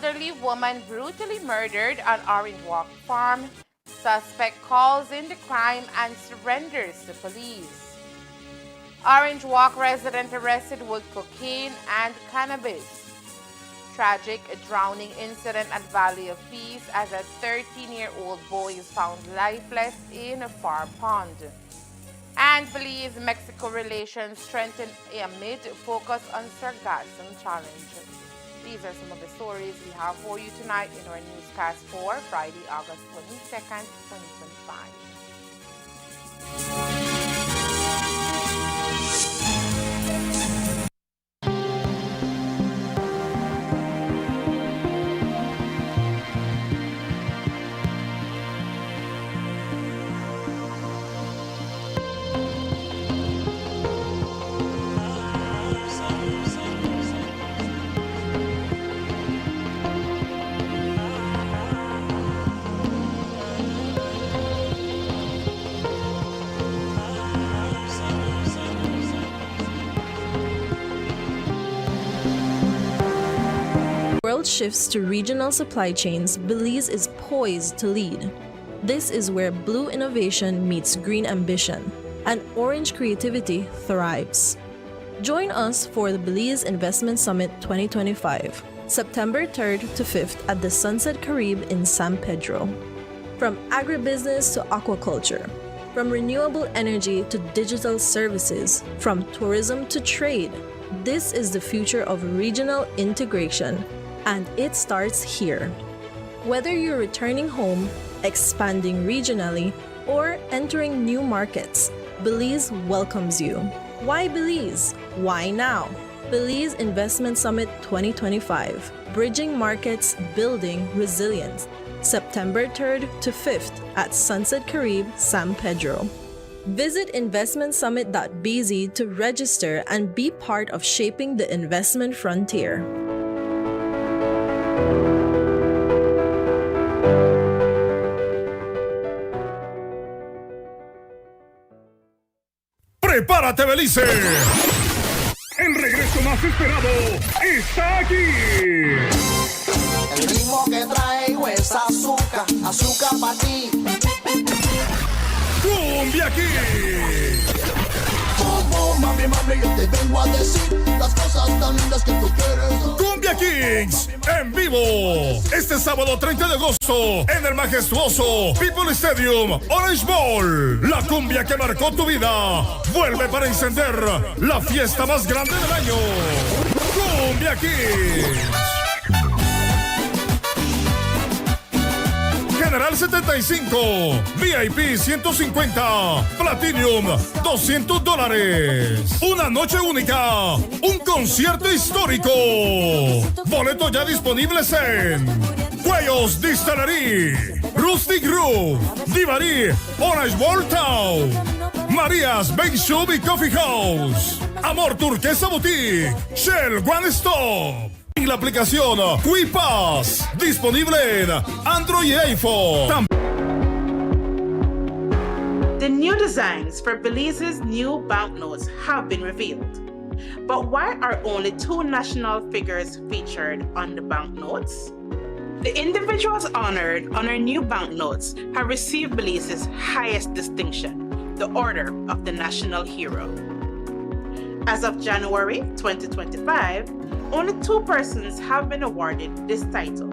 Elderly woman brutally murdered on Orange Walk farm. Suspect calls in the crime and surrenders to police. Orange Walk resident arrested with cocaine and cannabis. Tragic drowning incident at Valley of Peace as a 13-year-old boy is found lifeless in a far pond. And Belize-Mexico relations strengthen amid focus on sargassum challenge. These are some of the stories we have for you tonight in our newscast for Friday, August 22nd, 2025. World shifts to regional supply chains, Belize is poised to lead. This is where blue innovation meets green ambition, and orange creativity thrives. Join us for the Belize Investment Summit 2025, September 3rd to 5th at the Sunset Caribe in San Pedro. From agribusiness to aquaculture, from renewable energy to digital services, from tourism to trade, this is the future of regional integration. And it starts here. Whether you're returning home, expanding regionally, or entering new markets, Belize welcomes you. Why Belize? Why now? Belize Investment Summit 2025. Bridging markets, building resilience. September 3rd to 5th at Sunset Caribe, San Pedro. Visit investmentsummit.bz to register and be part of shaping the investment frontier. ¡Prepárate, Belice! El regreso más esperado está aquí. El ritmo que traigo es azúcar, azúcar para ti. ¡Cumbia Kings! Como mami, mami, yo te vengo a decir las cosas tan lindas que tú quieres. ¡Cumbia Kings! En vivo, este sábado 30 de agosto, en el majestuoso People Stadium Orange Bowl. La cumbia que marcó tu vida vuelve para encender la fiesta más grande del año. ¡Cumbia Kings! General 75, VIP 150, Platinum $200. Una noche única, un concierto histórico. Boletos ya disponibles en Cuellos Distillery, Rustic Roof, Divari, Orange Bowl Town, Marías Bake Shop y Coffee House, Amor Turquesa Boutique, Shell One Stop. Y la aplicación QuiPass, disponible en Android y iPhone. The new designs for Belize's new banknotes have been revealed. But why are only two national figures featured on the banknotes? The individuals honored on our new banknotes have received Belize's highest distinction, the Order of the National Hero. As of January 2025, only two persons have been awarded this title.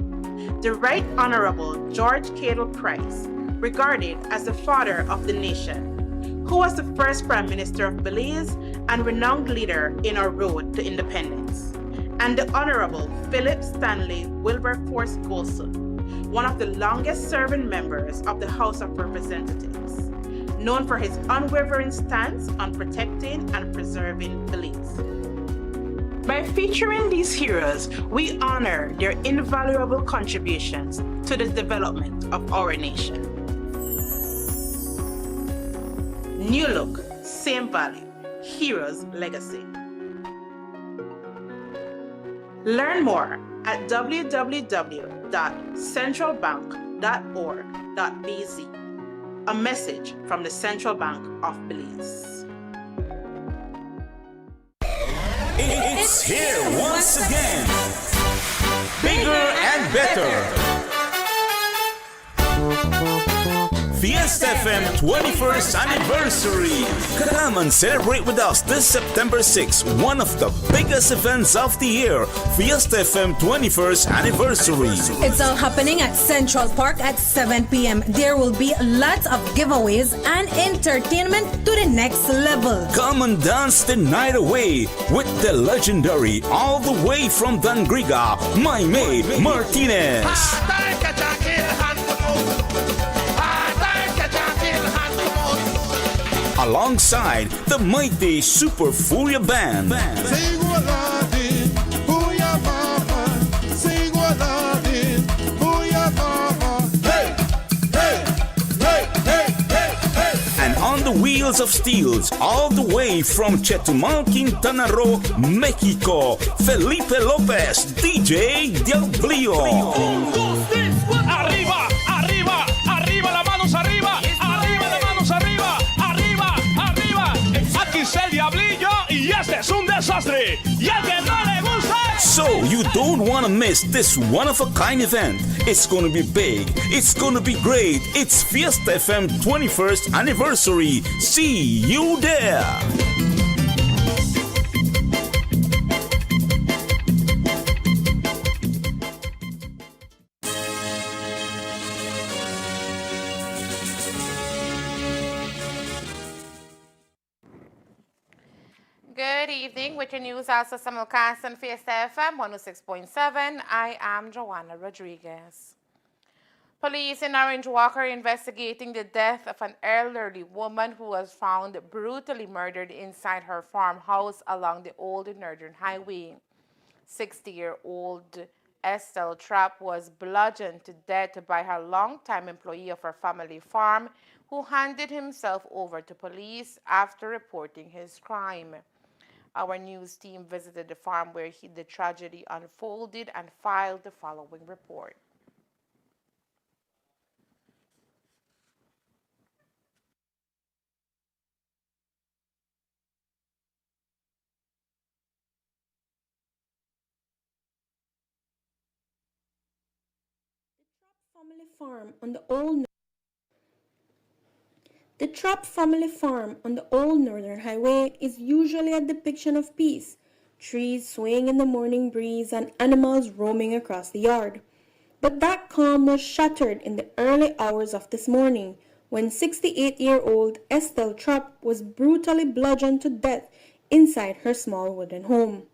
The Right Honorable George Cadle Price, regarded as the father of the nation, who was the first Prime Minister of Belize and renowned leader in our road to independence, and the Honorable Philip Stanley Wilberforce Golson, one of the longest-serving members of the House of Representatives, known for his unwavering stance on protecting and preserving Belize. By featuring these heroes, we honor their invaluable contributions to the development of our nation. New look, same value, heroes' legacy. Learn more at www.centralbank.org.bz. A message from the Central Bank of Belize. It's here once again. bigger and better. Fiesta FM 21st anniversary. Come and celebrate with us this September 6th, one of the biggest events of the year, Fiesta FM 21st anniversary. It's all happening at Central Park at 7 p.m. There will be lots of giveaways and entertainment to the next level. Come and dance the night away with the legendary, all the way from Dangriga, Maime Martinez. Alongside the mighty Super Furia Band. And on the wheels of steels, all the way from Chetumal, Quintana Roo, Mexico, Felipe Lopez, DJ Diablillo. Arriba, arriba, arriba, las manos arriba, arriba, las manos arriba, arriba, arriba. Aquí está el Diablillo y este es un desastre. Y al que no le gusta. So you don't want to miss this one-of-a-kind event. It's going to be big. It's going to be great. It's Fiesta FM 21st anniversary. See you there. Good evening with your news also simulcast on Fiesta FM 106.7. I am Joanna Rodriguez. Police in Orange Walk are investigating the death of an elderly woman who was found brutally murdered inside her farmhouse along the Old Northern Highway. 60-year-old Estelle Trapp was bludgeoned to death by her longtime employee of her family farm, who handed himself over to police after reporting his crime. Our news team visited the farm where the tragedy unfolded and filed the following report. The Trapp family farm on the Old Northern Highway is usually a depiction of peace, trees swaying in the morning breeze and animals roaming across the yard. But that calm was shattered in the early hours of this morning when 68-year-old Estelle Trapp was brutally bludgeoned to death inside her small wooden home.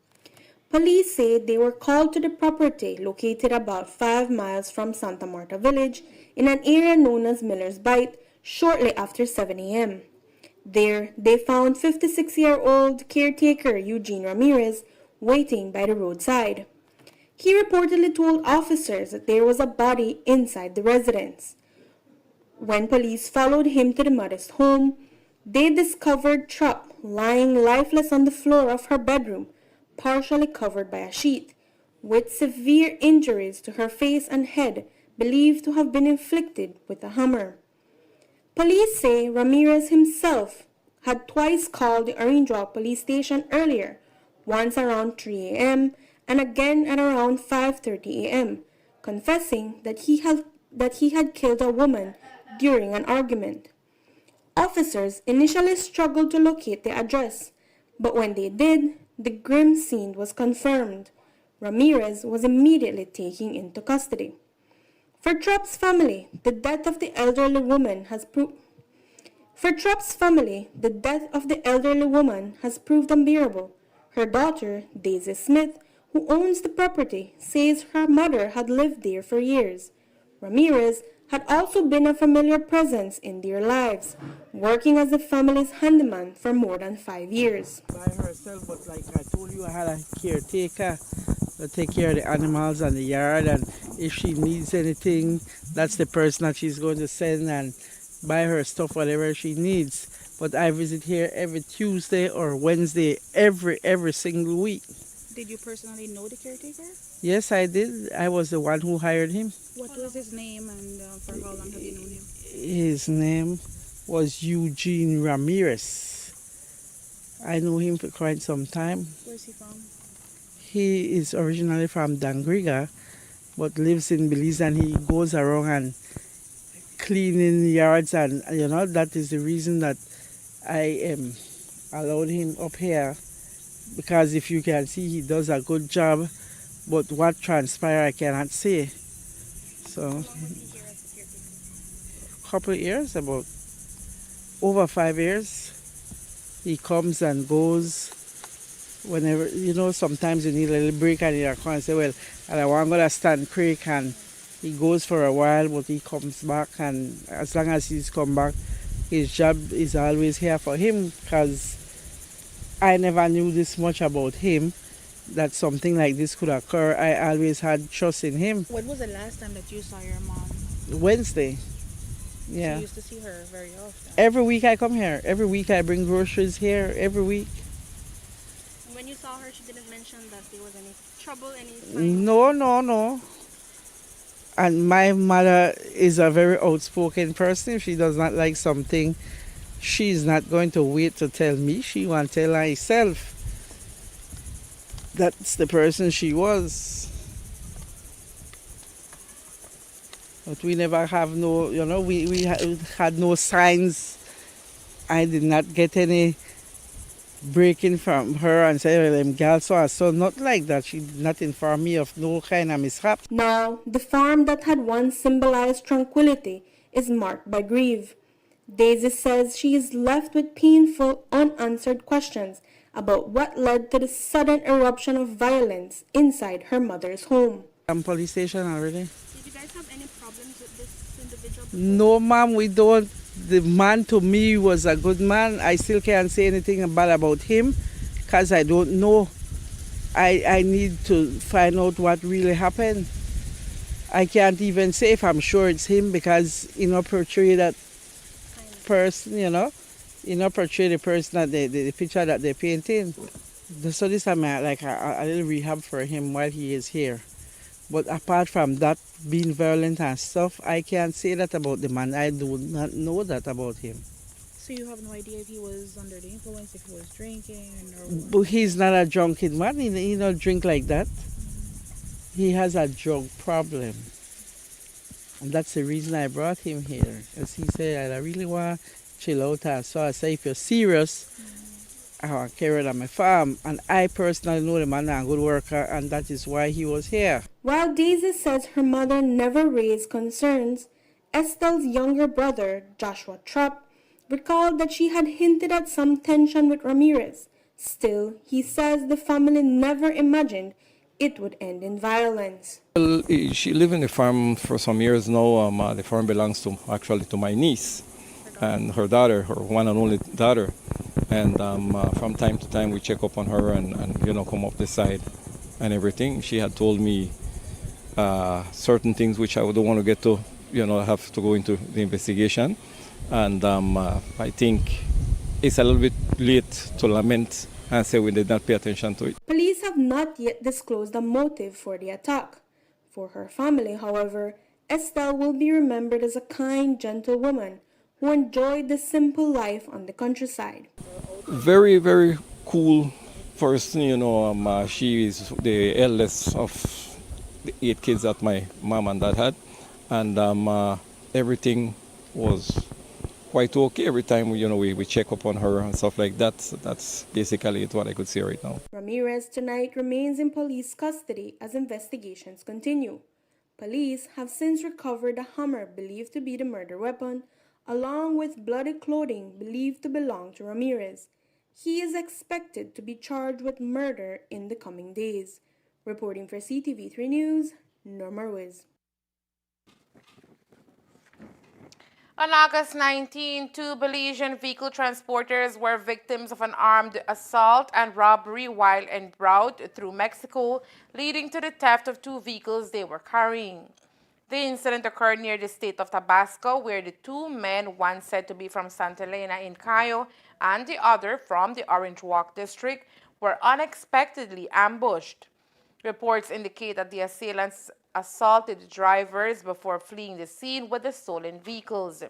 Police say they were called to the property located about 5 miles from Santa Marta Village in an area known as Miller's Bight shortly after 7 a.m. There, they found 56-year-old caretaker Eugene Ramirez waiting by the roadside. He reportedly told officers that there was a body inside the residence. When police followed him to the modest home, they discovered Trapp lying lifeless on the floor of her bedroom, partially covered by a sheet, with severe injuries to her face and head believed to have been inflicted with a hammer. Police say Ramirez himself had twice called the Orange Walk police station earlier, once around 3 a.m. and again at around 5:30 a.m., confessing that he had killed a woman during an argument. Officers initially struggled to locate the address, but when they did, the grim scene was confirmed. Ramirez was immediately taken into custody. For Trapp's family, the death of the elderly woman has proved unbearable. Her daughter, Daisy Smith, who owns the property, says her mother had lived there for years. Ramirez had also been a familiar presence in their lives, working as the family's handyman for more than 5 years. By herself, but like I told you, I had a caretaker to take care of the animals and the yard, and if she needs anything, that's the person that she's going to send and buy her stuff, whatever she needs. But I visit here every Tuesday or Wednesday, every single week. Did you personally know the caretaker? Yes, I did. I was the one who hired him. What was his name and for how long have you known him? His name was Eugene Ramirez. I knew him for quite some time. Where's he from? He is originally from Dangriga, but lives in Belize, and he goes around and cleaning yards, and that is the reason that I allowed him up here, because if you can see, he does a good job, but what transpired I cannot say. So, couple of years, about over 5 years. He comes and goes whenever, sometimes you need a little break, and you come and say, well, I want to stand creek, and he goes for a while, but he comes back, and as long as he's come back, his job is always here for him, because I never knew this much about him, that something like this could occur. I always had trust in him. When was the last time that you saw your mom? Wednesday. Yeah. So you used to see her very often? Every week I come here. Every week I bring groceries here, every week. When you saw her, she didn't mention that there was any trouble, any sign? No. And my mother is a very outspoken person. If she does not like something, she's not going to wait to tell me. She want to tell herself. That's the person she was. But we never have we had no signs. I did not get any breaking from her and say, well, I'm girl, so not like that. She did not inform me of no kind of mishap. Now, the farm that had once symbolized tranquility is marked by grief. Daisy says she is left with painful, unanswered questions about what led to the sudden eruption of violence inside her mother's home. Police station already. Did you guys have any problems with this individual before? No, ma'am, we don't. The man to me was a good man. I still can't say anything bad about him because I don't know. I need to find out what really happened. I can't even say if I'm sure it's him because, portray that person, portray the person that the picture that they're painting. So this time I like a little rehab for him while he is here. But apart from that, being violent and stuff, I can't say that about the man. I do not know that about him. So you have no idea if he was under the influence, if he was drinking? But he's not a drunken man. He don't drink like that. He has a drug problem. And that's the reason I brought him here. As he said, I really want to chill out. And so I say, if you're serious, I want to carry on my farm. And I personally know the man is a good worker, and that is why he was here. While Daisy says her mother never raised concerns, Estelle's younger brother, Joshua Trupp, recalled that she had hinted at some tension with Ramirez. Still, he says the family never imagined it would end in violence. Well, she lived in the farm for some years now. The farm belongs to my niece and her daughter, her one and only daughter. And from time to time we check up on her and come up the side and everything. She had told me certain things which I don't want to get to, have to go into the investigation. And I think it's a little bit late to lament and say we did not pay attention to it. Police have not yet disclosed the motive for the attack. For her family, however, Estelle will be remembered as a kind, gentle woman who enjoyed the simple life on the countryside. Very, very cool person, she is the eldest of the 8 kids that my mom and dad had, and everything was quite okay every time we check up on her and stuff like that. So that's basically what I could say right now. Ramirez tonight remains in police custody as investigations continue. Police have since recovered a hammer believed to be the murder weapon, along with bloody clothing believed to belong to Ramirez. He is expected to be charged with murder in the coming days. Reporting for CTV3 News, Norma Ruiz. On August 19, 2 Belizean vehicle transporters were victims of an armed assault and robbery while en route through Mexico, leading to the theft of 2 vehicles they were carrying. The incident occurred near the state of Tabasco, where the 2 men, one said to be from Santa Elena in Cayo and the other from the Orange Walk district, were unexpectedly ambushed. Reports indicate that the assailants assaulted the drivers before fleeing the scene with the stolen vehicles.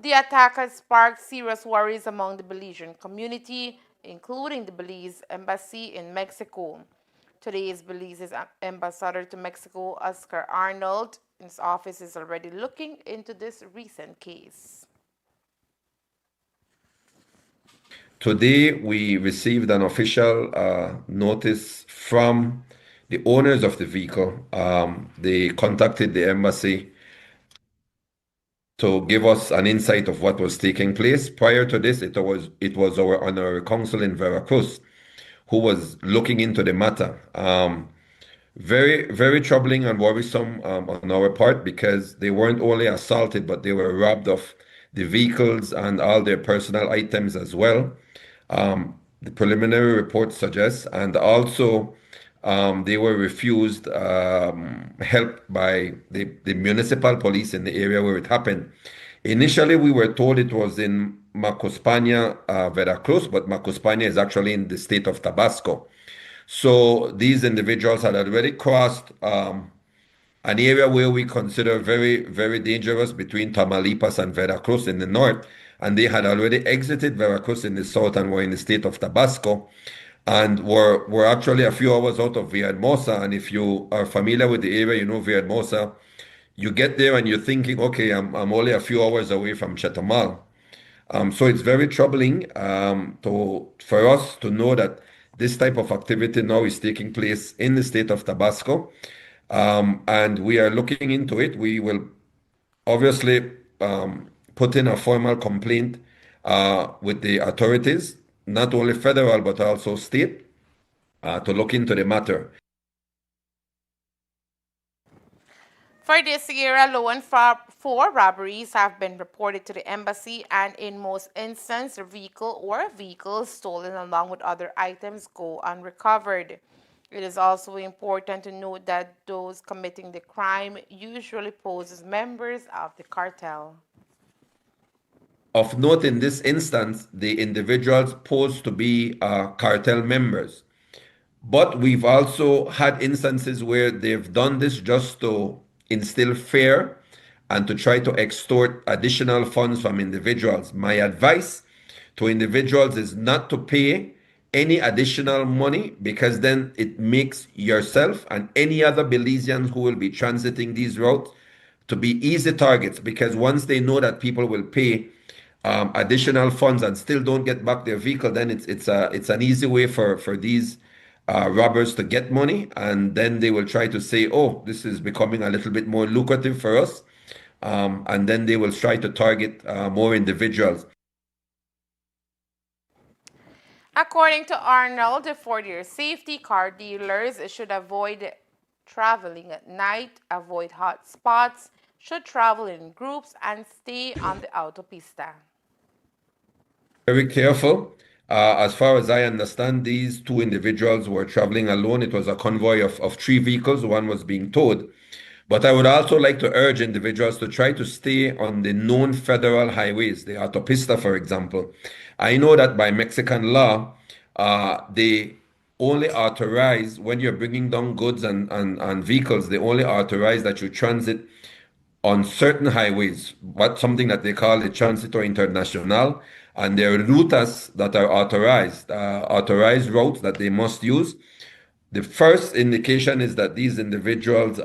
The attack has sparked serious worries among the Belizean community, including the Belize Embassy in Mexico. Today is Belize's ambassador to Mexico, Oscar Arnold. His office is already looking into this recent case. Today, we received an official notice from the owners of the vehicle. They contacted the embassy to give us an insight of what was taking place. Prior to this, it was our honorary consul in Veracruz who was looking into the matter. Very, very troubling and worrisome on our part, because they weren't only assaulted, but they were robbed of the vehicles and all their personal items as well. The preliminary report suggests, and also they were refused help by the municipal police in the area where it happened. Initially, we were told it was in Macuspana, Veracruz, but Macuspana is actually in the state of Tabasco. So these individuals had already crossed an area where we consider very, very dangerous between Tamaulipas and Veracruz in the north. And they had already exited Veracruz in the south and were in the state of Tabasco, and were actually a few hours out of Villahermosa. And if you are familiar with the area, you know Villahermosa, you get there and you're thinking, okay, I'm only a few hours away from Chetumal. So it's very troubling for us to know that this type of activity now is taking place in the state of Tabasco. And we are looking into it. We will obviously put in a formal complaint with the authorities, not only federal but also state, to look into the matter. For this year alone, 4 robberies have been reported to the embassy, and in most instances, the vehicle or vehicles stolen along with other items go unrecovered. It is also important to note that those committing the crime usually pose as members of the cartel. Of note in this instance, the individuals pose to be cartel members. But we've also had instances where they've done this just to instill fear and to try to extort additional funds from individuals. My advice to individuals is not to pay any additional money, because then it makes yourself and any other Belizeans who will be transiting these routes to be easy targets, because once they know that people will pay additional funds and still don't get back their vehicle, then it's an easy way for these robbers to get money, and then they will try to say, oh, this is becoming a little bit more lucrative for us, and then they will try to target more individuals. According to Arnold, for their safety, car dealers should avoid traveling at night, avoid hot spots, should travel in groups, and stay on the autopista. Very careful. As far as I understand, these 2 individuals were traveling alone. It was a convoy of 3 vehicles. One was being towed. But I would also like to urge individuals to try to stay on the known federal highways, the autopista, for example. I know that by Mexican law, they only authorize, when you're bringing down goods and vehicles, they only authorize that you transit on certain highways, something that they call the Tránsito Internacional, and there are rutas that are authorized routes that they must use. The first indication is that these individuals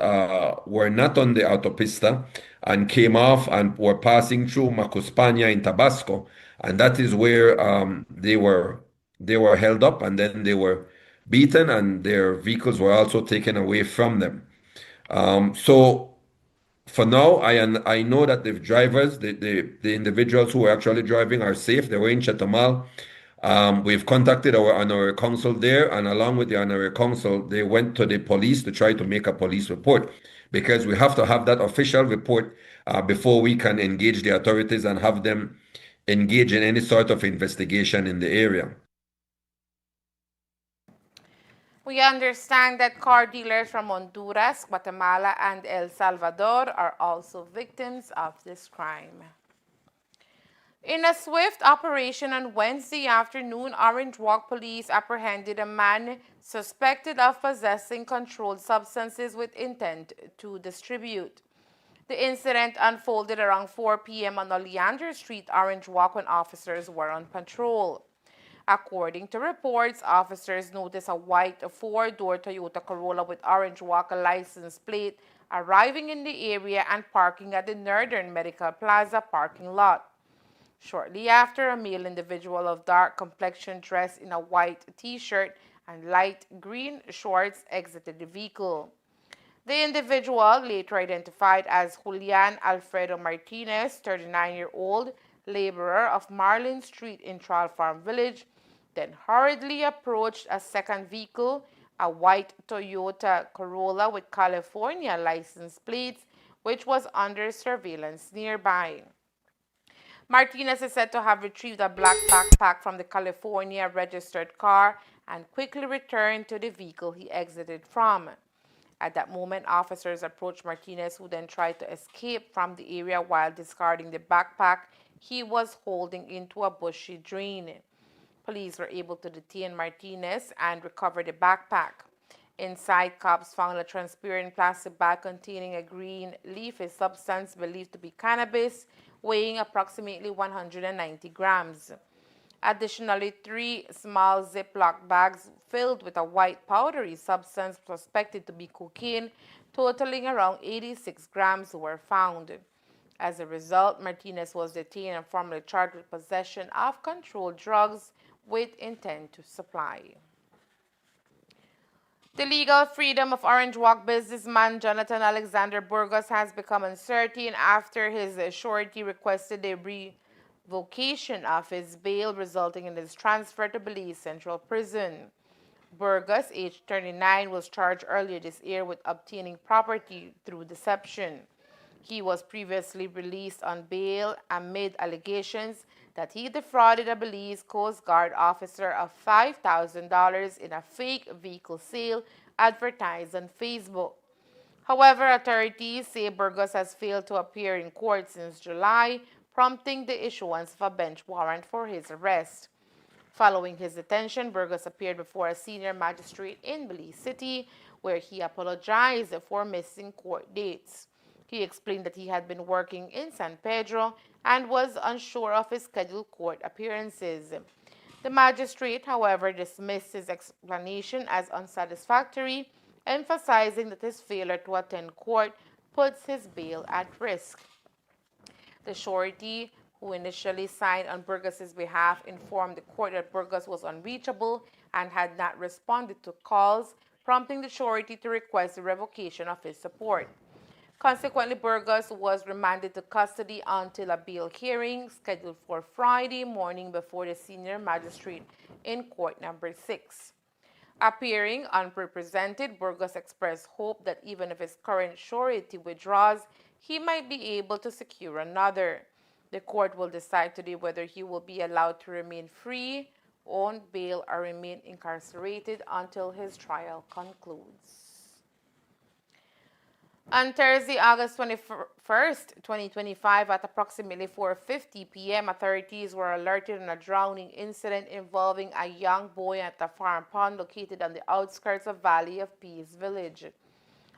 were not on the autopista and came off and were passing through Macuspana in Tabasco, and that is where they were held up, and then they were beaten, and their vehicles were also taken away from them. So for now, I know that the drivers, the individuals who were actually driving, are safe. They were in Chetumal. We've contacted our honorary consul there, and along with the honorary consul, they went to the police to try to make a police report, because we have to have that official report before we can engage the authorities and have them engage in any sort of investigation in the area. We understand that car dealers from Honduras, Guatemala, and El Salvador are also victims of this crime. In a swift operation on Wednesday afternoon, Orange Walk police apprehended a man suspected of possessing controlled substances with intent to distribute. The incident unfolded around 4 p.m. on Oleander Street, Orange Walk, when officers were on patrol. According to reports, officers noticed a white four-door Toyota Corolla with orange Walker license plate arriving in the area and parking at the Northern Medical Plaza parking lot. Shortly after, a male individual of dark complexion dressed in a white t-shirt and light green shorts exited the vehicle. The individual, later identified as Julian Alfredo Martinez, 39-year-old, laborer of Marlin Street in Trial Farm Village, then hurriedly approached a second vehicle, a white Toyota Corolla with California license plates, which was under surveillance nearby. Martinez is said to have retrieved a black backpack from the California registered car and quickly returned to the vehicle he exited from. At that moment, officers approached Martinez, who then tried to escape from the area while discarding the backpack he was holding into a bushy drain. Police were able to detain Martinez and recover the backpack. Inside, cops found a transparent plastic bag containing a green leafy substance believed to be cannabis, weighing approximately 190 grams. Additionally, 3 small Ziploc bags filled with a white powdery substance suspected to be cocaine, totaling around 86 grams, were found. As a result, Martinez was detained and formally charged with possession of controlled drugs with intent to supply. The legal freedom of Orange Walk businessman Jonathan Alexander Burgos has become uncertain after his surety requested a revocation of his bail, resulting in his transfer to Belize Central Prison. Burgos, aged 39, was charged earlier this year with obtaining property through deception. He was previously released on bail amid allegations that he defrauded a Belize Coast Guard officer of $5,000 in a fake vehicle sale advertised on Facebook. However, authorities say Burgos has failed to appear in court since July, prompting the issuance of a bench warrant for his arrest. Following his detention, Burgos appeared before a senior magistrate in Belize City, where he apologized for missing court dates. He explained that he had been working in San Pedro and was unsure of his scheduled court appearances. The magistrate, however, dismissed his explanation as unsatisfactory, emphasizing that his failure to attend court puts his bail at risk. The surety, who initially signed on Burgos' behalf, informed the court that Burgos was unreachable and had not responded to calls, prompting the surety to request the revocation of his support. Consequently, Burgos was remanded to custody until a bail hearing scheduled for Friday morning before the senior magistrate in court number 6. Appearing unrepresented, Burgos expressed hope that even if his current surety withdraws, he might be able to secure another. The court will decide today whether he will be allowed to remain free on bail or remain incarcerated until his trial concludes. On Thursday, August 21st, 2025, at approximately 4:50 p.m., authorities were alerted on a drowning incident involving a young boy at a farm pond located on the outskirts of Valley of Peace Village.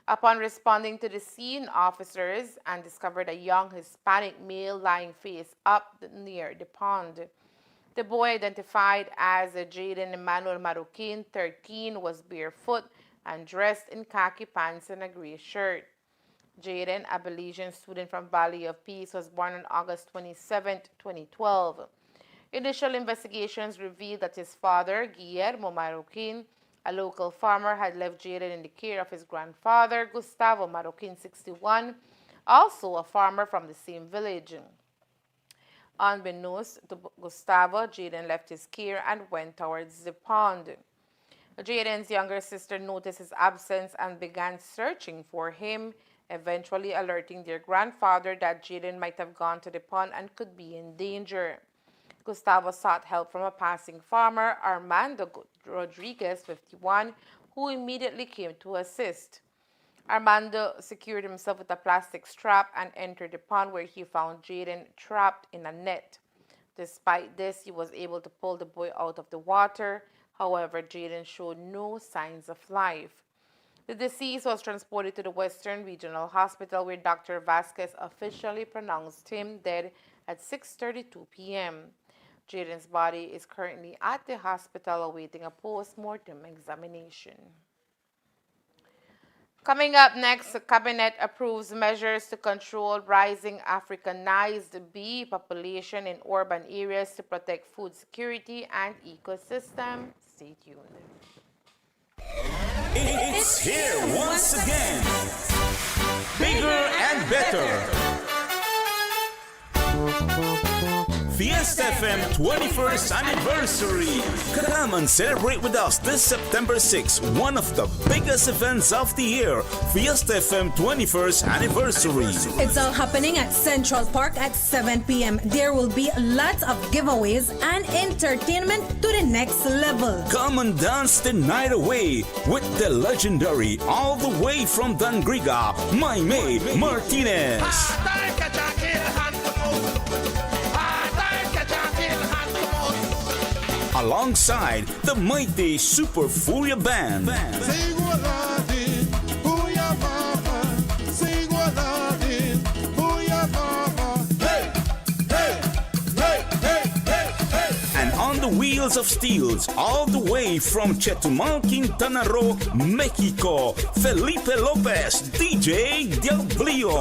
Upon responding to the scene, officers discovered a young Hispanic male lying face up near the pond. The boy, identified as Jaden Emmanuel Marroquin, 13, was barefoot and dressed in khaki pants and a gray shirt. Jaden, a Belizean student from Valley of Peace, was born on August 27, 2012. Initial investigations revealed that his father, Guillermo Marroquin, a local farmer, had left Jaden in the care of his grandfather, Gustavo Marroquin, 61, also a farmer from the same village. Unbeknownst to Gustavo, Jaden left his care and went towards the pond. Jaden's younger sister noticed his absence and began searching for him, eventually alerting their grandfather that Jaden might have gone to the pond and could be in danger. Gustavo sought help from a passing farmer, Armando Rodriguez, 51, who immediately came to assist. Armando secured himself with a plastic strap and entered the pond, where he found Jaden trapped in a net. Despite this, he was able to pull the boy out of the water. However, Jaden showed no signs of life. The deceased was transported to the Western Regional Hospital, where Dr. Vasquez officially pronounced him dead at 6:32 p.m. Jaden's body is currently at the hospital awaiting a post-mortem examination. Coming up next, the Cabinet approves measures to control rising Africanized bee population in urban areas to protect food security and ecosystem. Stay tuned. It's here once again. Bigger and better. Fiesta FM 21st anniversary. Come and celebrate with us this September 6th, one of the biggest events of the year, Fiesta FM 21st anniversary. It's all happening at Central Park at 7 p.m. There will be lots of giveaways and entertainment to the next level. Come and dance the night away with the legendary, all the way from Dangriga, Maime Martinez. Alongside the mighty Super Furia Band. And on the wheels of steels, all the way from Chetumal, Quintana Roo, Mexico, Felipe Lopez, DJ Diablillo.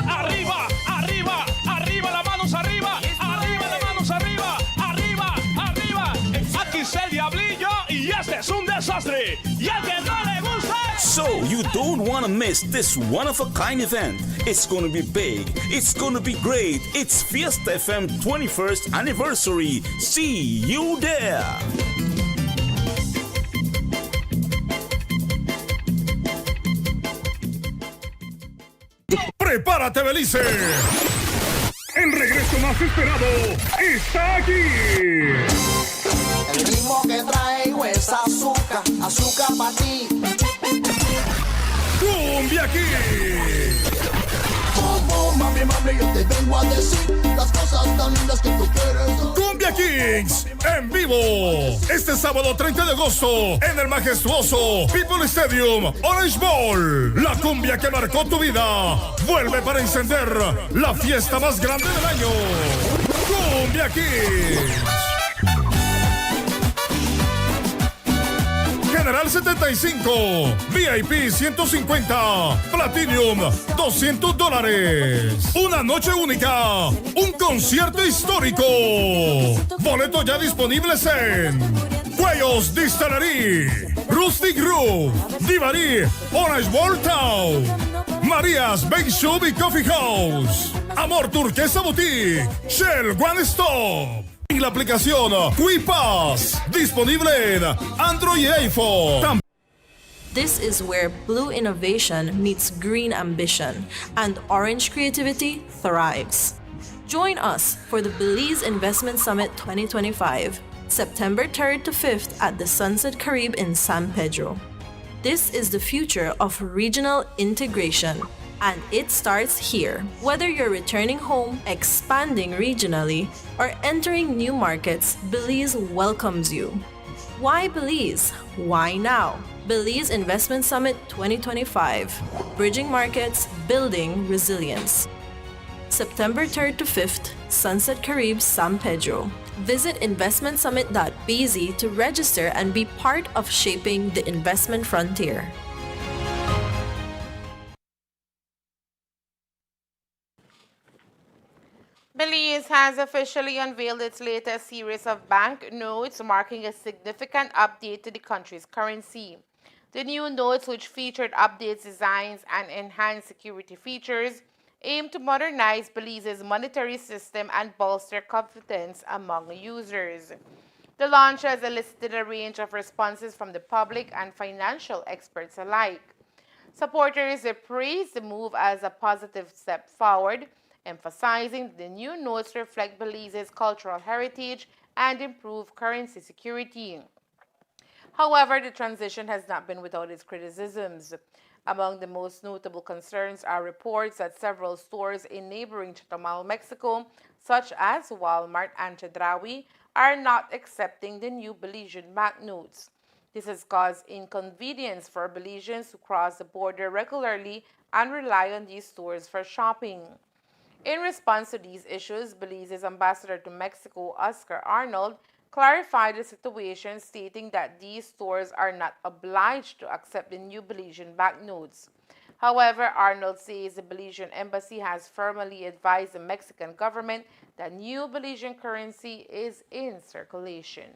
Arriba, arriba, arriba, las manos arriba, arriba, las manos arriba, arriba, arriba. Aquí está el Diablillo y este es un desastre. Y al que no le gusta. So you don't want to miss this one-of-a-kind event. It's going to be big. It's going to be great. It's Fiesta FM 21st anniversary. See you there. ¡Prepárate, Belice! El regreso más esperado está aquí. El ritmo que traigo es azúcar, azúcar para ti. ¡Cumbia Kings! Como mami, mami, yo te vengo a decir las cosas tan lindas que tú quieres. ¡Cumbia Kings! En vivo. Este sábado 30 de agosto en el majestuoso People Stadium Orange Bowl. La cumbia que marcó tu vida vuelve para encender la fiesta más grande del año. ¡Cumbia Kings! General 75, VIP 150, Platinum $200. Una noche única, un concierto histórico. Boletos ya disponibles en Cuellos Distillery, Rustic Groove, Divari, Orange Bowl Town, Marías Bake Shop y Coffee House, Amor Turquesa Boutique, Shell One Stop. Y la aplicación QuiPass, disponible en Android y iPhone. This is where blue innovation meets green ambition and orange creativity thrives. Join us for the Belize Investment Summit 2025, September 3rd to 5th at the Sunset Caribe in San Pedro. This is the future of regional integration, and it starts here. Whether you're returning home, expanding regionally, or entering new markets, Belize welcomes you. Why Belize? Why now? Belize Investment Summit 2025. Bridging markets, building resilience. September 3rd to 5th, Sunset Caribe, San Pedro. Visit investmentsummit.bz to register and be part of shaping the investment frontier. Belize has officially unveiled its latest series of bank notes, marking a significant update to the country's currency. The new notes, which featured updated designs and enhanced security features, aim to modernize Belize's monetary system and bolster confidence among users. The launch has elicited a range of responses from the public and financial experts alike. Supporters praised the move as a positive step forward, emphasizing the new notes reflect Belize's cultural heritage and improve currency security. However, the transition has not been without its criticisms. Among the most notable concerns are reports that several stores in neighboring Chetumal, Mexico, such as Walmart and Chedraui, are not accepting the new Belizean banknotes. This has caused inconvenience for Belizeans who cross the border regularly and rely on these stores for shopping. In response to these issues, Belize's ambassador to Mexico, Oscar Arnold, clarified the situation, stating that these stores are not obliged to accept the new Belizean banknotes. However, Arnold says the Belizean embassy has firmly advised the Mexican government that new Belizean currency is in circulation.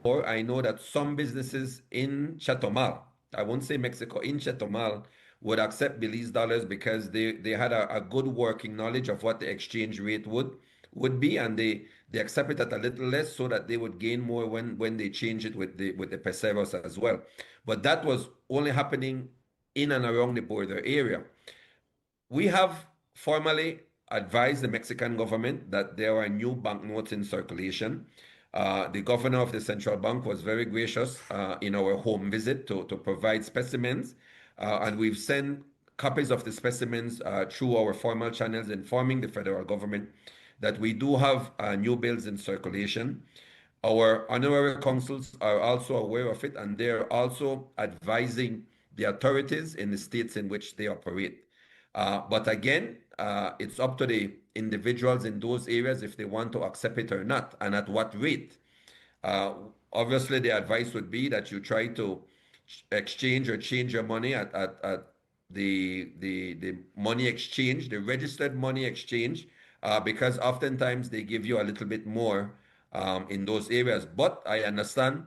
Or I know that some businesses in Chetumal, I won't say Mexico, in Chetumal, would accept Belize dollars because they had a good working knowledge of what the exchange rate would be, and they accept it at a little less so that they would gain more when they change it with the peseros as well. But that was only happening in and around the border area. We have formally advised the Mexican government that there are new banknotes in circulation. The governor of the central bank was very gracious in our home visit to provide specimens, and we've sent copies of the specimens through our formal channels, informing the federal government that we do have new bills in circulation. Our honorary consuls are also aware of it, and they're also advising the authorities in the states in which they operate. But again, it's up to the individuals in those areas if they want to accept it or not, and at what rate. Obviously, the advice would be that you try to exchange or change your money at the money exchange, the registered money exchange, because oftentimes they give you a little bit more in those areas. But I understand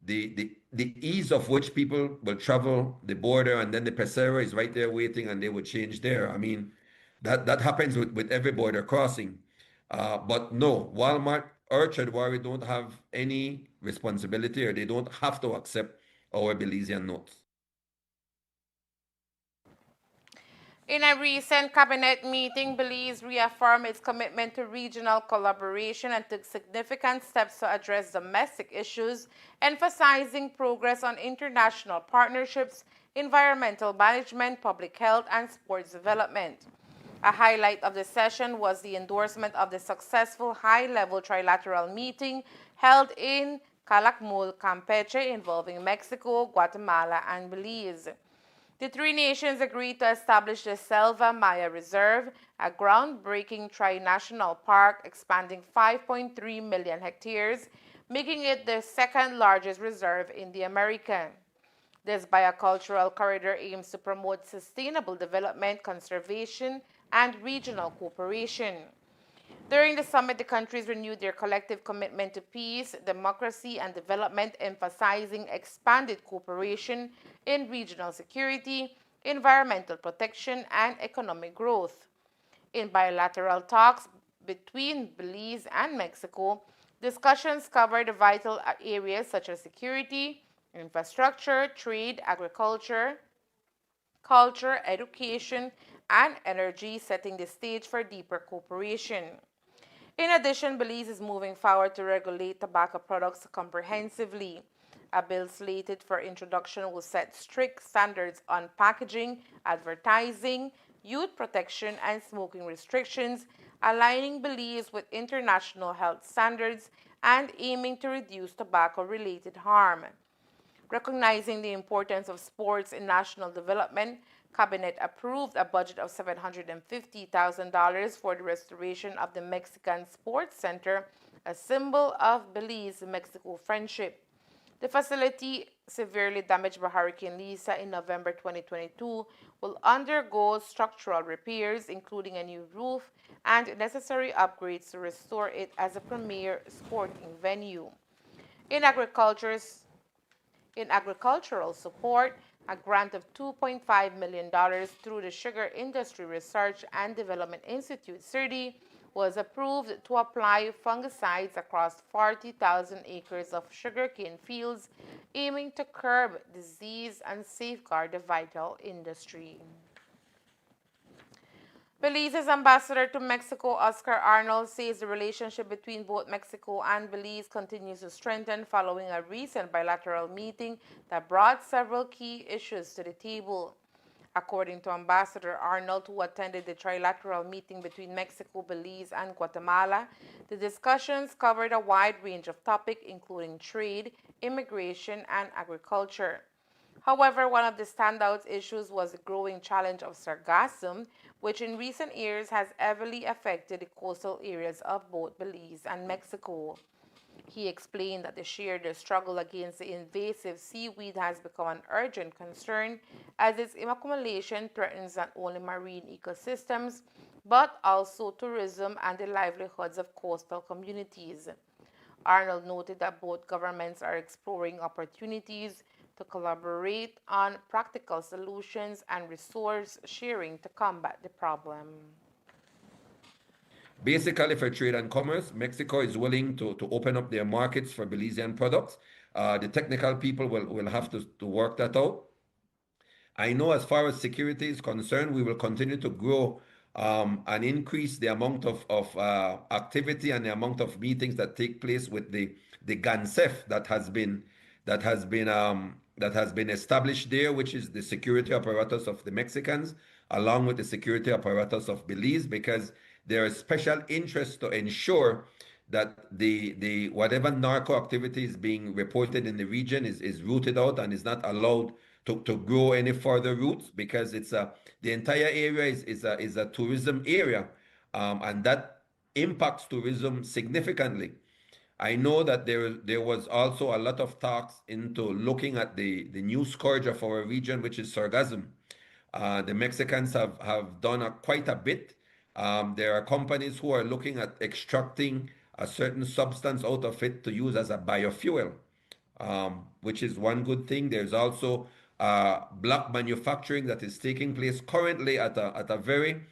the ease of which people will travel the border, and then the pesero is right there waiting, and they would change there. I mean, that happens with every border crossing. But no, Walmart or Chedwari don't have any responsibility, or they don't have to accept our Belizean notes. In a recent cabinet meeting, Belize reaffirmed its commitment to regional collaboration and took significant steps to address domestic issues, emphasizing progress on international partnerships, environmental management, public health, and sports development. A highlight of the session was the endorsement of the successful high-level trilateral meeting held in Calakmul, Campeche, involving Mexico, Guatemala, and Belize. The three nations agreed to establish the Selva Maya Reserve, a groundbreaking tri-national park expanding 5.3 million hectares, making it the second largest reserve in the Americas. This biocultural corridor aims to promote sustainable development, conservation, and regional cooperation. During the summit, the countries renewed their collective commitment to peace, democracy, and development, emphasizing expanded cooperation in regional security, environmental protection, and economic growth. In bilateral talks between Belize and Mexico, discussions covered vital areas such as security, infrastructure, trade, agriculture, culture, education, and energy, setting the stage for deeper cooperation. In addition, Belize is moving forward to regulate tobacco products comprehensively. A bill slated for introduction will set strict standards on packaging, advertising, youth protection, and smoking restrictions, aligning Belize with international health standards and aiming to reduce tobacco-related harm. Recognizing the importance of sports in national development, Cabinet approved a budget of $750,000 for the restoration of the Mexican Sports Center, a symbol of Belize-Mexico friendship. The facility, severely damaged by Hurricane Lisa in November 2022, will undergo structural repairs, including a new roof and necessary upgrades to restore it as a premier sporting venue. In agricultural support, a grant of $2.5 million through the Sugar Industry Research and Development Institute, SIRDI, was approved to apply fungicides across 40,000 acres of sugarcane fields, aiming to curb disease and safeguard the vital industry. Belize's ambassador to Mexico, Oscar Arnold, says the relationship between both Mexico and Belize continues to strengthen following a recent bilateral meeting that brought several key issues to the table. According to Ambassador Arnold, who attended the trilateral meeting between Mexico, Belize, and Guatemala, the discussions covered a wide range of topics, including trade, immigration, and agriculture. However, one of the standout issues was the growing challenge of sargassum, which in recent years has heavily affected the coastal areas of both Belize and Mexico. He explained that the shared struggle against the invasive seaweed has become an urgent concern as its accumulation threatens not only marine ecosystems but also tourism and the livelihoods of coastal communities. Arnold noted that both governments are exploring opportunities to collaborate on practical solutions and resource sharing to combat the problem. Basically, for trade and commerce, Mexico is willing to open up their markets for Belizean products. The technical people will have to work that out. I know as far as security is concerned, we will continue to grow and increase the amount of activity and the amount of meetings that take place with the GANSEF that has been established there, which is the security apparatus of the Mexicans, along with the security apparatus of Belize, because there is special interest to ensure that the whatever narco activity is being reported in the region is rooted out and is not allowed to grow any further roots, because the entire area is a tourism area, and that impacts tourism significantly. I know that there was also a lot of talks into looking at the new scourge of our region, which is sargassum. The Mexicans have done quite a bit. There are companies who are looking at extracting a certain substance out of it to use as a biofuel, which is one good thing. There's also black manufacturing that is taking place currently at a very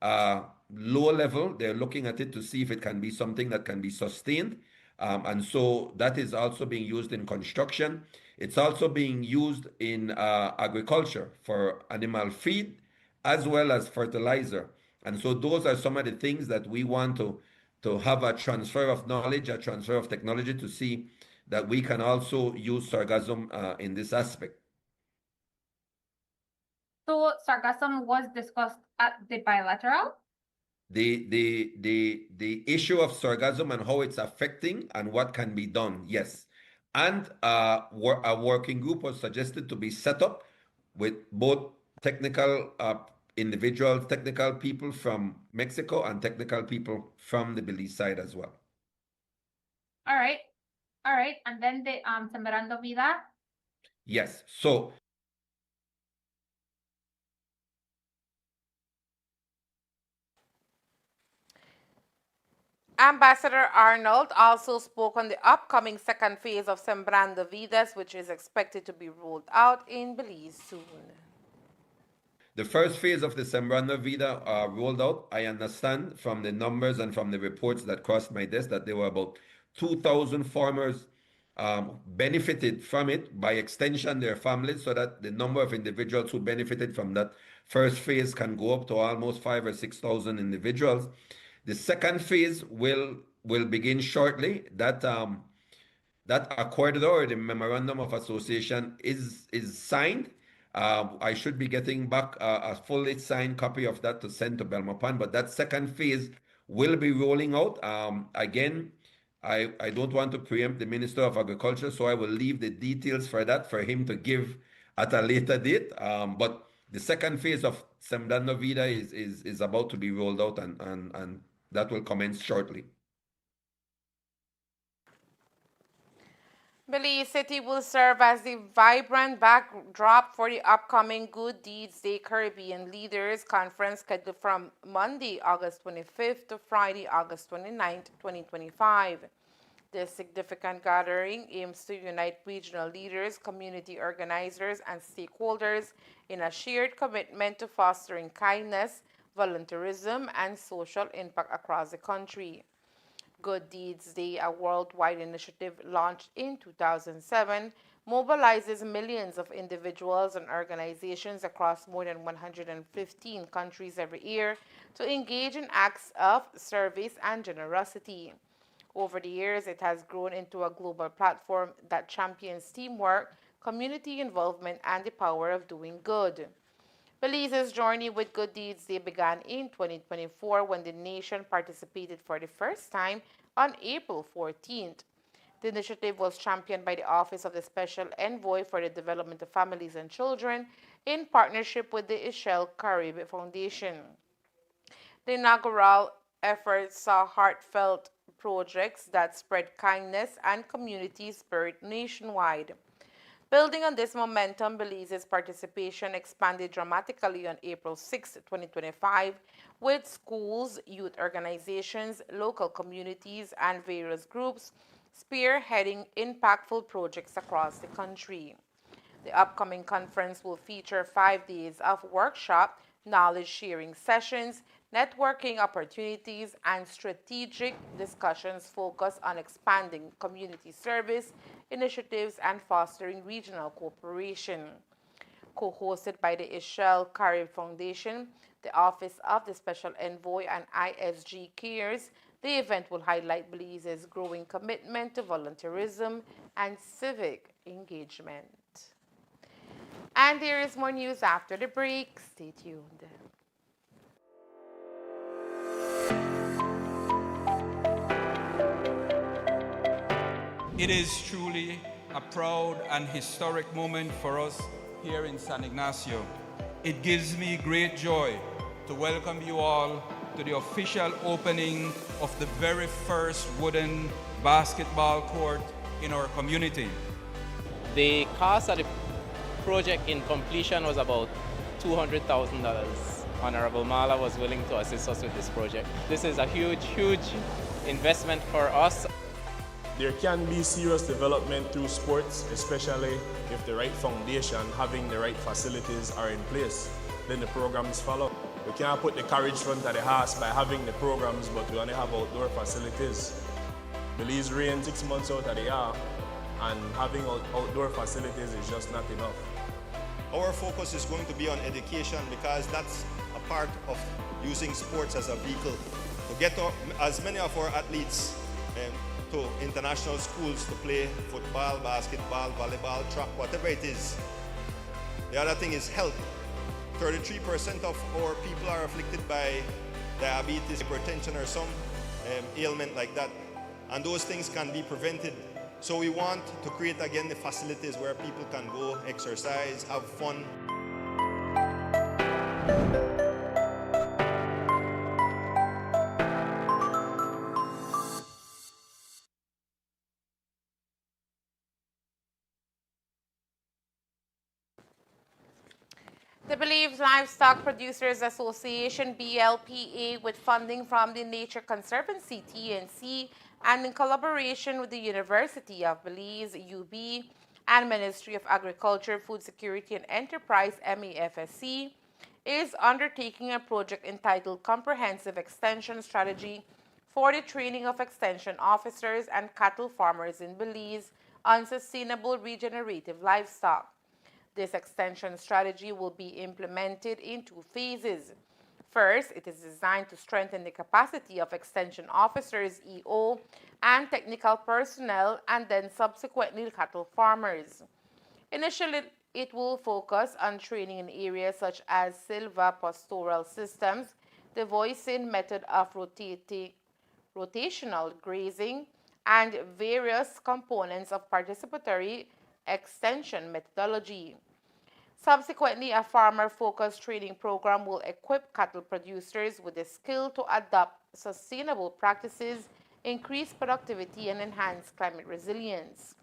low level. They're looking at it to see if it can be something that can be sustained. And so that is also being used in construction. It's also being used in agriculture for animal feed as well as fertilizer. And so those are some of the things that we want to have a transfer of knowledge, a transfer of technology to see that we can also use sargassum in this aspect. So sargassum was discussed at the bilateral? The issue of sargassum and how it's affecting and what can be done, yes. And a working group was suggested to be set up with both technical individuals, technical people from Mexico and technical people from the Belize side as well. All right. And then the Sembrando Vida? Yes. So Ambassador Arnold also spoke on the upcoming second phase of Sembrando Vidas, which is expected to be rolled out in Belize soon. The first phase of the Sembrando Vida rolled out. I understand from the numbers and from the reports that crossed my desk that there were about 2,000 farmers benefited from it, by extension their families, so that the number of individuals who benefited from that first phase can go up to almost 5,000 or 6,000 individuals. The second phase will begin shortly. That accord or the memorandum of association is signed. I should be getting back a fully signed copy of that to send to Belmopan, but that second phase will be rolling out. Again, I don't want to preempt the Minister of Agriculture, so I will leave the details for that for him to give at a later date. But the second phase of Sembrando Vida is about to be rolled out, and that will commence shortly. Belize City will serve as the vibrant backdrop for the upcoming Good Deeds Day Caribbean Leaders Conference scheduled from Monday, August 25th to Friday, August 29th, 2025. This significant gathering aims to unite regional leaders, community organizers, and stakeholders in a shared commitment to fostering kindness, volunteerism, and social impact across the country. Good Deeds Day, a worldwide initiative launched in 2007, mobilizes millions of individuals and organizations across more than 115 countries every year to engage in acts of service and generosity. Over the years, it has grown into a global platform that champions teamwork, community involvement, and the power of doing good. Belize's journey with Good Deeds Day began in 2024 when the nation participated for the first time on April 14th. The initiative was championed by the Office of the Special Envoy for the Development of Families and Children in partnership with the Ishel Carib Foundation. The inaugural effort saw heartfelt projects that spread kindness and community spirit nationwide. Building on this momentum, Belize's participation expanded dramatically on April 6, 2025, with schools, youth organizations, local communities, and various groups spearheading impactful projects across the country. The upcoming conference will feature 5 days of workshop, knowledge-sharing sessions, networking opportunities, and strategic discussions focused on expanding community service initiatives and fostering regional cooperation. Co-hosted by the Ishel Carib Foundation, the Office of the Special Envoy, and ISG Cares, the event will highlight Belize's growing commitment to volunteerism and civic engagement. And there is more news after the break. Stay tuned. It is truly a proud and historic moment for us here in San Ignacio. It gives me great joy to welcome you all to the official opening of the very first wooden basketball court in our community. The cost of the project in completion was about $200,000. Honorable Mala was willing to assist us with this project. This is a huge, huge investment for us. There can be serious development through sports, especially if the right foundation, having the right facilities are in place. Then the programs follow. We can't put the carriage front of the house by having the programs, but we only have outdoor facilities. Belize rain 6 months out of the year, and having outdoor facilities is just not enough. Our focus is going to be on education because that's a part of using sports as a vehicle to get as many of our athletes to international schools to play football, basketball, volleyball, track, whatever it is. The other thing is health. 33% of our people are afflicted by diabetes, hypertension, or some ailment like that. And those things can be prevented. So we want to create again the facilities where people can go exercise, have fun. The Belize Livestock Producers Association, BLPA, with funding from the Nature Conservancy, TNC, and in collaboration with the University of Belize, UB, and Ministry of Agriculture, Food Security and Enterprise, MAFSC, is undertaking a project entitled Comprehensive Extension Strategy for the Training of Extension Officers and Cattle Farmers in Belize on Sustainable Regenerative Livestock. This extension strategy will be implemented in 2 phases. First, it is designed to strengthen the capacity of extension officers, EO, and technical personnel, and then subsequently cattle farmers. Initially, it will focus on training in areas such as silvopastoral systems, the voicing method of rotational grazing, and various components of participatory extension methodology. Subsequently, a farmer-focused training program will equip cattle producers with the skill to adopt sustainable practices, increase productivity, and enhance climate resilience.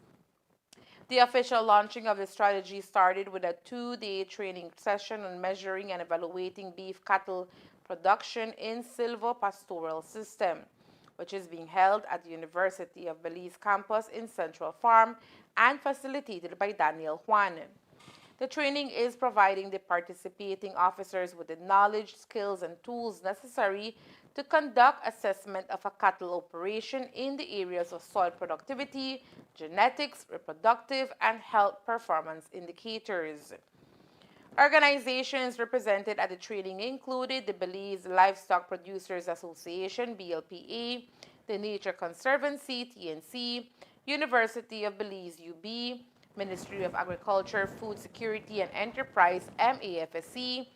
The official launching of the strategy started with a 2-day training session on measuring and evaluating beef cattle production in silvopastoral system, which is being held at the University of Belize campus in Central Farm and facilitated by Daniel Juan. The training is providing the participating officers with the knowledge, skills, and tools necessary to conduct assessment of a cattle operation in the areas of soil productivity, genetics, reproductive, and health performance indicators. Organizations represented at the training included the Belize Livestock Producers Association, BLPA, the Nature Conservancy, TNC, University of Belize, UB, Ministry of Agriculture, Food Security and Enterprise, MAFSC,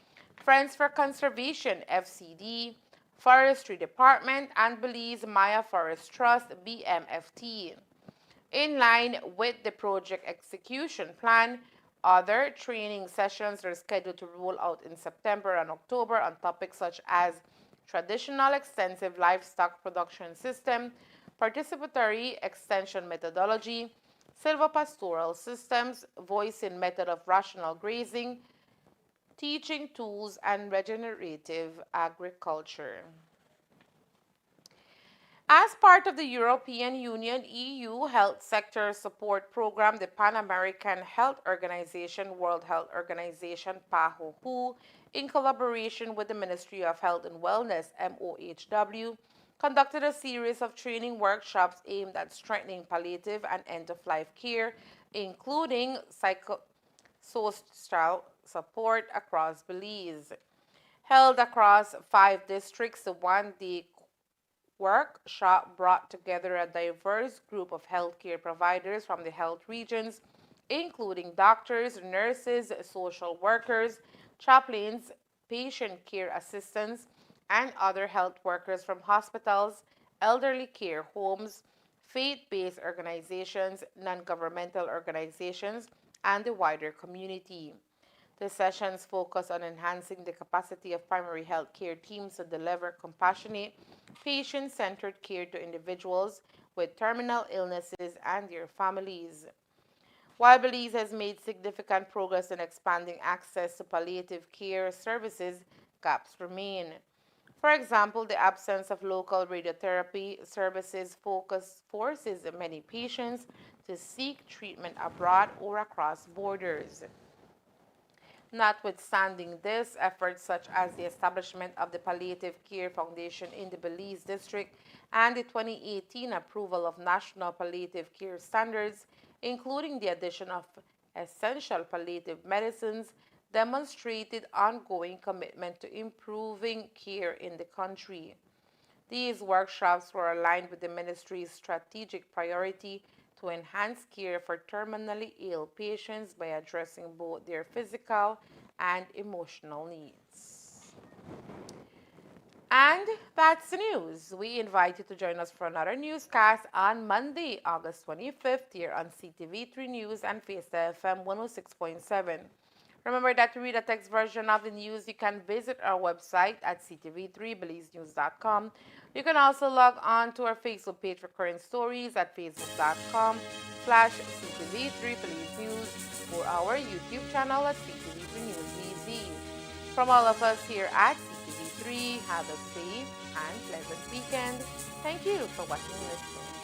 Friends for Conservation, FCD, Forestry Department, and Belize Maya Forest Trust, BMFT. In line with the project execution plan, other training sessions are scheduled to roll out in September and October on topics such as traditional extensive livestock production system, participatory extension methodology, silvopastoral systems, voicing method of rational grazing, teaching tools, and regenerative agriculture. As part of the European Union EU Health Sector Support Program, the Pan American Health Organization, World Health Organization, PAHO, in collaboration with the Ministry of Health and Wellness, MOHW, conducted a series of training workshops aimed at strengthening palliative and end-of-life care, including psychosocial support across Belize. Held across 5 districts, the one-day workshop brought together a diverse group of healthcare providers from the health regions, including doctors, nurses, social workers, chaplains, patient care assistants, and other health workers from hospitals, elderly care homes, faith-based organizations, non-governmental organizations, and the wider community. The sessions focus on enhancing the capacity of primary health care teams to deliver compassionate, patient-centered care to individuals with terminal illnesses and their families. While Belize has made significant progress in expanding access to palliative care services, gaps remain. For example, the absence of local radiotherapy services forces many patients to seek treatment abroad or across borders. Notwithstanding this, efforts such as the establishment of the Palliative Care Foundation in the Belize District and the 2018 approval of national palliative care standards, including the addition of essential palliative medicines, demonstrated ongoing commitment to improving care in the country. These workshops were aligned with the ministry's strategic priority to enhance care for terminally ill patients by addressing both their physical and emotional needs. And that's the news. We invite you to join us for another newscast on Monday, August 25th here on CTV3 News and Fiesta FM 106.7. Remember that to read a text version of the news, you can visit our website at ctv3belizenews.com. You can also log on to our Facebook page for current stories at facebook.com/ctv3belizenews or our YouTube channel at CTV3 News BZ. From all of us here at CTV3, have a safe and pleasant weekend. Thank you for watching and listening.